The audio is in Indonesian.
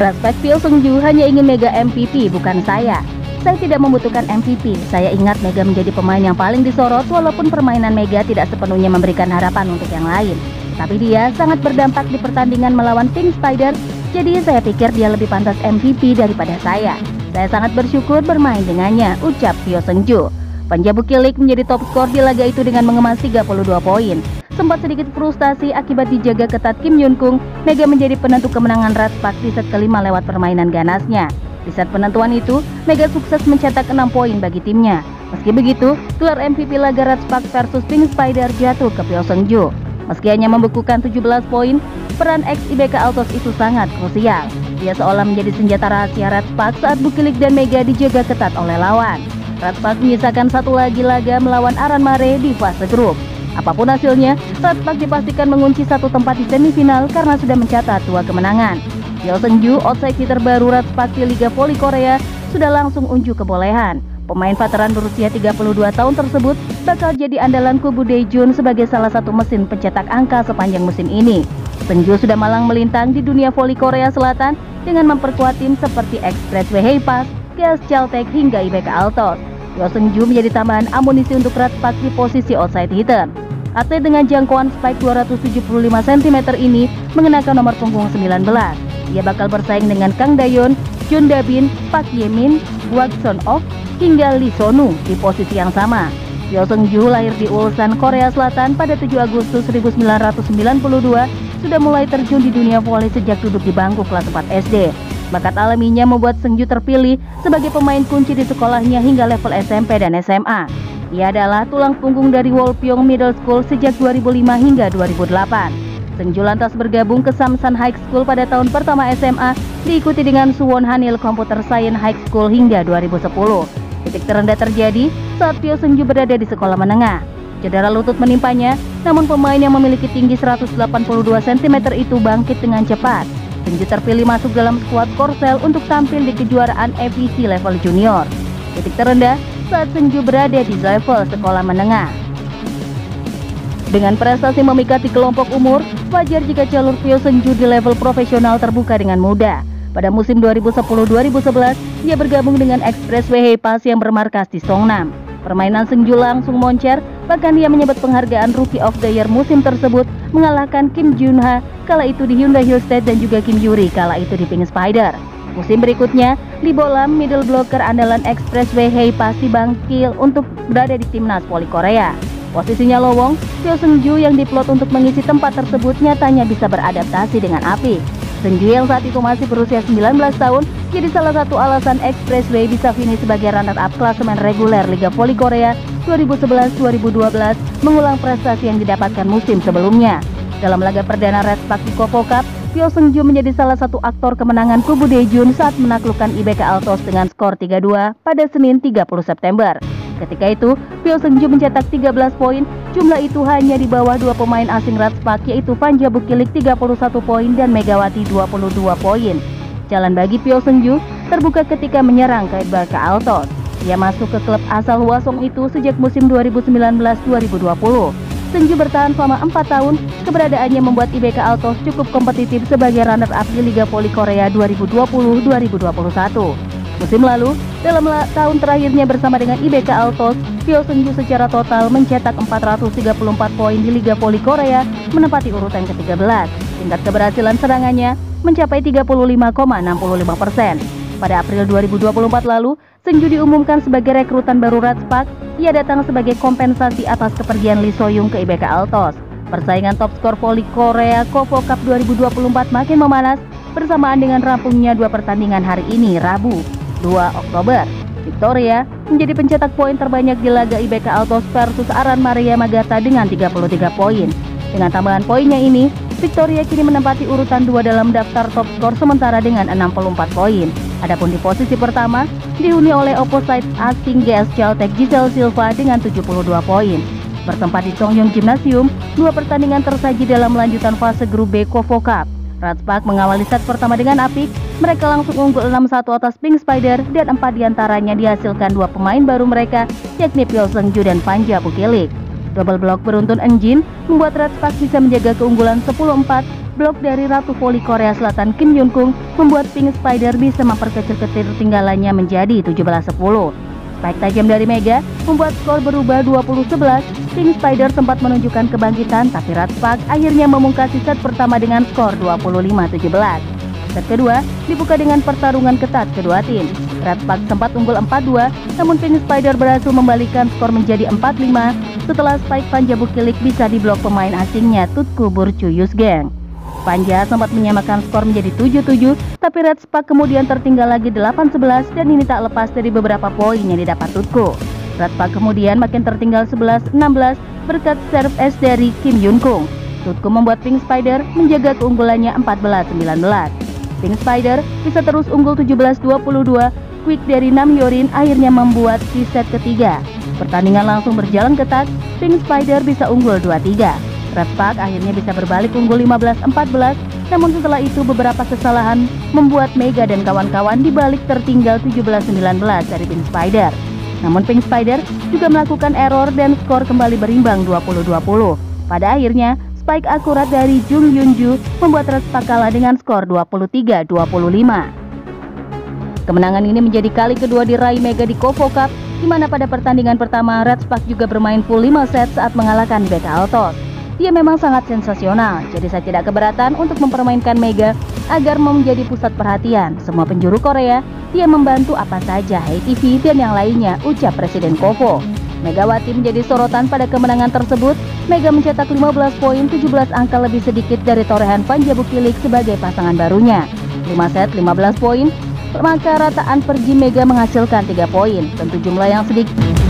Respect Pyo Seung-ju hanya ingin Mega MVP, bukan saya. Saya tidak membutuhkan MVP. Saya ingat Mega menjadi pemain yang paling disorot walaupun permainan Mega tidak sepenuhnya memberikan harapan untuk yang lain. Tetapi dia sangat berdampak di pertandingan melawan Pink Spider, jadi saya pikir dia lebih pantas MVP daripada saya. Saya sangat bersyukur bermain dengannya, ucap Pyo Seung-ju. Panja Bukilik menjadi top skor di laga itu dengan mengemas 32 poin. Sempat sedikit frustasi akibat dijaga ketat Kim Yoon Kung, Mega menjadi penentu kemenangan Ratpak di set kelima lewat permainan ganasnya. Di set penentuan itu, Mega sukses mencetak 6 poin bagi timnya. Meski begitu, gelar MVP laga Ratpak versus Pink Spider jatuh ke Pyo Seung-ju. Meski hanya membekukan 17 poin, peran ex IBK Altos itu sangat krusial. Dia seolah menjadi senjata rahasia Ratpak saat Bukilik dan Mega dijaga ketat oleh lawan. Ratpak menyisakan satu lagi laga melawan Aran Mare di fase grup. Apapun hasilnya, Ratpak dipastikan mengunci satu tempat di semifinal karena sudah mencatat 2 kemenangan. Pyo Seung-ju, outsider terbaru Ratpak di Liga Voli Korea, sudah langsung unjuk kebolehan. Pemain veteran berusia 32 tahun tersebut bakal jadi andalan kubu Daejun sebagai salah satu mesin pencetak angka sepanjang musim ini. Seung-ju sudah malang melintang di dunia voli Korea Selatan dengan memperkuat tim seperti Expressway Haepas, KS Caltech hingga IBK Altos. Pyo Seung-ju menjadi tambahan amunisi untuk Ratpak di posisi outside hitter. Atlet dengan jangkauan spike 275 cm ini mengenakan nomor punggung 19. Ia bakal bersaing dengan Kang Dayon, Jun Dabin, Park Ye-min, Kwak Son-ok, hingga Lee Sonu di posisi yang sama. Pyo Seung-ju lahir di Ulsan, Korea Selatan pada 7 Agustus 1992, sudah mulai terjun di dunia voli sejak duduk di bangku kelas 4 SD. Bakat alaminya membuat Seung-ju terpilih sebagai pemain kunci di sekolahnya hingga level SMP dan SMA. Ia adalah tulang punggung dari Wolpyeong Middle School sejak 2005 hingga 2008. Seung-ju lantas bergabung ke Samsan High School pada tahun pertama SMA, diikuti dengan Suwon Hanil Computer Science High School hingga 2010. Titik terendah terjadi saat Pyo Seung-ju berada di sekolah menengah. Cedera lutut menimpanya, namun pemain yang memiliki tinggi 182 cm itu bangkit dengan cepat. Seung-ju terpilih masuk dalam skuad Korsel untuk tampil di kejuaraan FEC level junior. Titik terendah saat Seung-ju berada di level sekolah menengah. Dengan prestasi memikat di kelompok umur, wajar jika jalur Pyo Seung-ju di level profesional terbuka dengan mudah. Pada musim 2010-2011, ia bergabung dengan Expressway Haepas yang bermarkas di Songnam. Permainan Seung-ju langsung moncer, bahkan ia menyebut penghargaan Rookie of the Year musim tersebut, mengalahkan Kim Jun-ha kala itu di Hyundai Hillstead dan juga Kim Yuri kala itu di Pink Spider. Musim berikutnya, Lee Bolam, middle blocker andalan Expressway Haepas dibangkil untuk berada di timnas voli Korea. Posisinya lowong, Pyo Seung-ju yang diplot untuk mengisi tempat tersebut nyatanya bisa beradaptasi dengan apik. Seung-ju yang saat itu masih berusia 19 tahun jadi salah satu alasan Expressway bisa finish sebagai runner-up klasemen reguler Liga Voli Korea 2011-2012, mengulang prestasi yang didapatkan musim sebelumnya. Dalam laga perdana Ratpak di Kofo Cup, Pyo Seung-ju menjadi salah satu aktor kemenangan kubu Daejun saat menaklukkan IBK Altos dengan skor 3-2 pada Senin 30 September. Ketika itu, Pyo Seung-ju mencetak 13 poin, jumlah itu hanya di bawah dua pemain asing Ratpak yaitu Panja Bukilik 31 poin dan Megawati 22 poin. Jalan bagi Pyo Seung-ju terbuka ketika menyerang ke IBK Altos. Ia masuk ke klub asal Hwasong itu sejak musim 2019-2020. Seung-ju bertahan selama 4 tahun, keberadaannya membuat IBK Altos cukup kompetitif sebagai runner-up di Liga Voli Korea 2020-2021. Musim lalu, dalam tahun terakhirnya bersama dengan IBK Altos, Pyo Seung-ju secara total mencetak 434 poin di Liga Voli Korea, menempati urutan ke-13. Tingkat keberhasilan serangannya mencapai 35,65%. Pada April 2024 lalu, Seung-ju diumumkan sebagai rekrutan baru Ratpak. Ia datang sebagai kompensasi atas kepergian Lee So-young ke IBK Altos. Persaingan top skor voli Korea Kofo Cup 2024 makin memanas bersamaan dengan rampungnya 2 pertandingan hari ini, Rabu 2 Oktober. Victoria menjadi pencetak poin terbanyak di laga IBK Altos versus Aran Maria Magata dengan 33 poin. Dengan tambahan poinnya ini, Victoria kini menempati urutan 2 dalam daftar top skor sementara dengan 64 poin. Adapun di posisi pertama dihuni oleh opposite asing GS Caltech Giselle Silva dengan 72 poin. Bertempat di Chongyong Gymnasium, 2 pertandingan tersaji dalam lanjutan fase grup B Kofo Cup. Ratpak mengawali set pertama dengan apik, mereka langsung unggul 6-1 atas Pink Spider dan 4 diantaranya dihasilkan 2 pemain baru mereka, yakni Pyo Seung-ju dan Panja Bukilik. Double block beruntun Enjin membuat Ratpak bisa menjaga keunggulan 10-4 blok dari Ratu Voli Korea Selatan Kim Yun-kung membuat Pink Spider bisa memperkecil ketertinggalannya menjadi 17-10. Spike tajam dari Mega membuat skor berubah 20-11. Pink Spider sempat menunjukkan kebangkitan, tapi Red Spark akhirnya memungkasi set pertama dengan skor 25-17. Set kedua dibuka dengan pertarungan ketat kedua tim. Red Spark sempat unggul 4-2, namun Pink Spider berhasil membalikan skor menjadi 4-5 setelah Spike Panja Bukilik bisa diblok pemain asingnya Tutku Burcu Yusgang. Panja sempat menyamakan skor menjadi 7-7, tapi Red Spark kemudian tertinggal lagi 8-11 dan ini tak lepas dari beberapa poin yang didapat Tutku. Red Spark kemudian makin tertinggal 11-16 berkat serve es dari Kim Yun-kung. Tutku membuat Pink Spider menjaga keunggulannya 14-19. Pink Spider bisa terus unggul 17-22, quick dari Nam Hyorin akhirnya membuat di set ketiga. Pertandingan langsung berjalan ketat, Pink Spider bisa unggul 2-3. Red Spark akhirnya bisa berbalik unggul 15-14, namun setelah itu beberapa kesalahan membuat Mega dan kawan-kawan dibalik tertinggal 17-19 dari Pink Spider. Namun Pink Spider juga melakukan error dan skor kembali berimbang 20-20. Pada akhirnya, spike akurat dari Jung Yunju membuat Red Spark kalah dengan skor 23-25. Kemenangan ini menjadi kali kedua diraih Mega di Kovo Cup, di mana pada pertandingan pertama Red Spark juga bermain full 5 set saat mengalahkan Becca Altos. Dia memang sangat sensasional, jadi saya tidak keberatan untuk mempermainkan Mega agar menjadi pusat perhatian semua penjuru Korea. Dia membantu apa saja HiTV dan yang lainnya, ucap Presiden Kovo. Megawati menjadi sorotan pada kemenangan tersebut. Mega mencetak 15 poin, 17 angka lebih sedikit dari torehan Panja Bukilik sebagai pasangan barunya. 5 set 15 poin, maka rataan per game Mega menghasilkan 3 poin, tentu jumlah yang sedikit.